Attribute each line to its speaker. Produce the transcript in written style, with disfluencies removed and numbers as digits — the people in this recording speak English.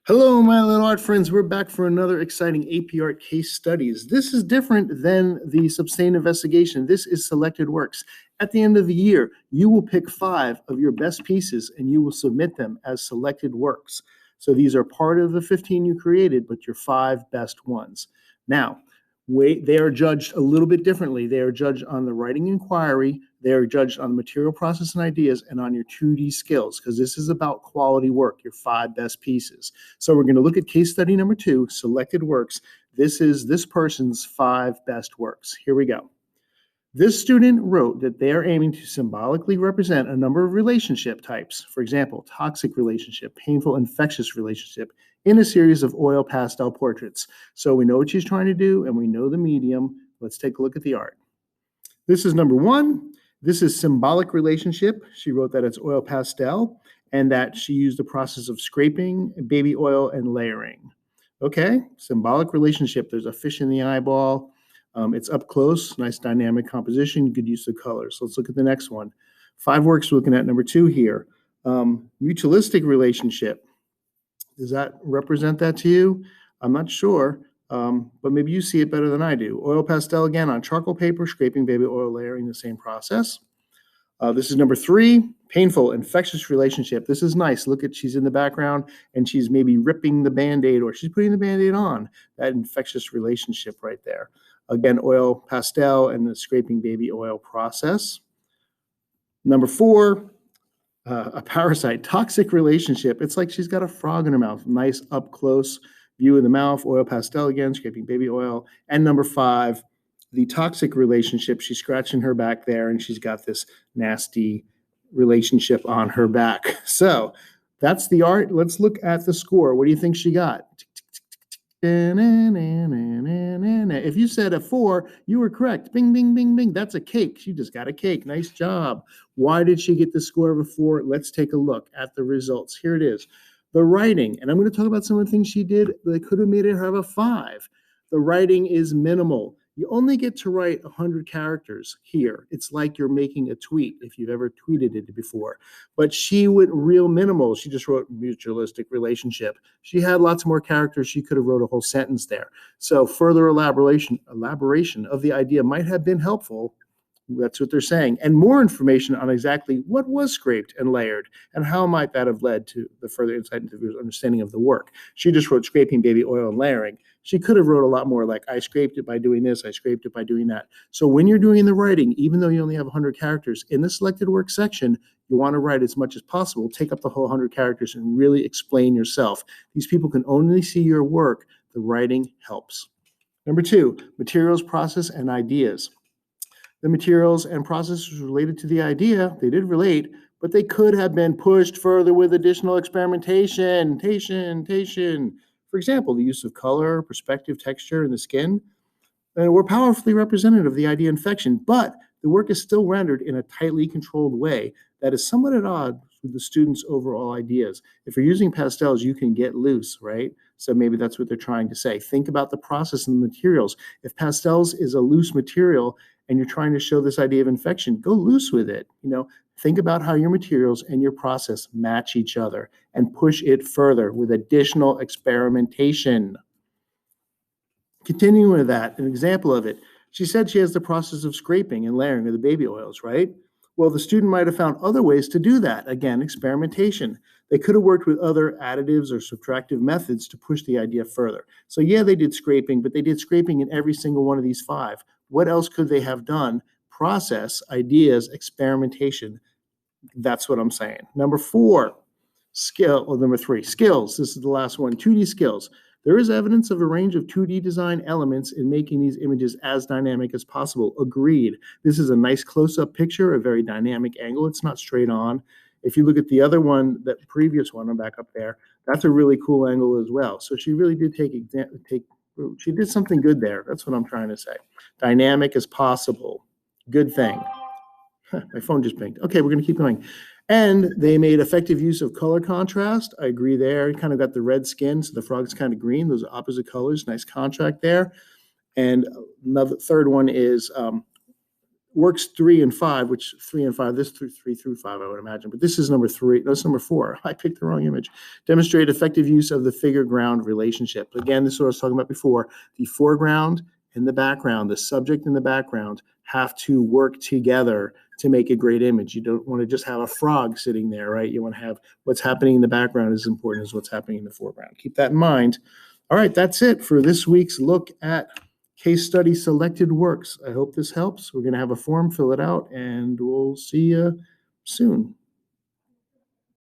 Speaker 1: Hello, my little art friends. We're back for another exciting AP Art case studies. This is different than the sustained investigation. This is selected works. At the end of the year, you will pick 5 of your best pieces and you will submit them as selected works. So these are part of the 15 you created, but your 5 best ones. Now, they are judged a little bit differently. They are judged on the writing inquiry, they are judged on the material process and ideas, and on your 2D skills, because this is about quality work, your 5 best pieces. So we're going to look at case study number 2, selected works. This is this person's 5 best works. Here we go. This student wrote that they are aiming to symbolically represent a number of relationship types. For example, toxic relationship, painful, infectious relationship, in a series of oil pastel portraits. So we know what she's trying to do and we know the medium. Let's take a look at the art. This is number 1. This is symbolic relationship. She wrote that it's oil pastel and that she used the process of scraping, baby oil, and layering. Okay, symbolic relationship. There's a fish in the eyeball. It's up close, nice dynamic composition, good use of colors. So let's look at the next one. 5 works we're looking at number 2 here. Mutualistic relationship. Does that represent that to you? I'm not sure, but maybe you see it better than I do. Oil pastel again on charcoal paper, scraping baby oil, layering, the same process. This is number 3, painful, infectious relationship. This is nice. Look at, she's in the background and she's maybe ripping the Band-Aid or she's putting the Band-Aid on. That infectious relationship right there. Again, oil pastel and the scraping baby oil process. Number 4, a parasite, toxic relationship. It's like she's got a frog in her mouth. Nice up close view of the mouth, oil pastel again, scraping baby oil. And number 5, the toxic relationship. She's scratching her back there and she's got this nasty relationship on her back. So that's the art. Let's look at the score. What do you think she got? If you said a 4, you were correct. Bing, bing, bing, bing. That's a cake. She just got a cake. Nice job. Why did she get the score of a 4? Let's take a look at the results. Here it is. The writing, and I'm going to talk about some of the things she did that could have made her have a 5. The writing is minimal. You only get to write 100 characters here. It's like you're making a tweet if you've ever tweeted it before. But she went real minimal. She just wrote mutualistic relationship. She had lots more characters. She could have wrote a whole sentence there. So further elaboration of the idea might have been helpful. That's what they're saying. And more information on exactly what was scraped and layered and how might that have led to the further insight into the understanding of the work. She just wrote scraping baby oil and layering. She could have wrote a lot more like, I scraped it by doing this, I scraped it by doing that. So when you're doing the writing, even though you only have 100 characters, in the selected work section, you want to write as much as possible. Take up the whole 100 characters and really explain yourself. These people can only see your work. The writing helps. Number 2, materials, process, and ideas. The materials and processes related to the idea, they did relate, but they could have been pushed further with additional experimentation. For example, the use of color, perspective, texture, and the skin were powerfully representative of the idea infection, but the work is still rendered in a tightly controlled way that is somewhat at odds with the students' overall ideas. If you're using pastels, you can get loose, right? So maybe that's what they're trying to say. Think about the process and the materials. If pastels is a loose material and you're trying to show this idea of infection, go loose with it. Think about how your materials and your process match each other and push it further with additional experimentation. Continuing with that, an example of it, she said she has the process of scraping and layering of the baby oils, right? Well, the student might have found other ways to do that. Again, experimentation. They could have worked with other additives or subtractive methods to push the idea further. So yeah, they did scraping, but they did scraping in every single one of these 5. What else could they have done? Process, ideas, experimentation. That's what I'm saying. Number 3, skills. This is the last one, 2D skills. There is evidence of a range of 2D design elements in making these images as dynamic as possible. Agreed. This is a nice close-up picture, a very dynamic angle. It's not straight on. If you look at the other one, that previous one, I'm back up there, that's a really cool angle as well. So she really did she did something good there. That's what I'm trying to say. Dynamic as possible. Good thing. My phone just pinged. Okay, we're going to keep going. And they made effective use of color contrast. I agree there. You kind of got the red skin, so the frog's kind of green. Those are opposite colors. Nice contrast there. And another third one is works 3 and 5, which 3 and 5, this 3 through 5, I would imagine, but this is number 3. That's number 4. I picked the wrong image. Demonstrate effective use of the figure-ground relationship. Again, this is what I was talking about before. The foreground and the background, the subject and the background have to work together to make a great image. You don't want to just have a frog sitting there, right? You want to have what's happening in the background as important as what's happening in the foreground. Keep that in mind. All right, that's it for this week's look at case study selected works. I hope this helps. We're going to have a form, fill it out, and we'll see you soon.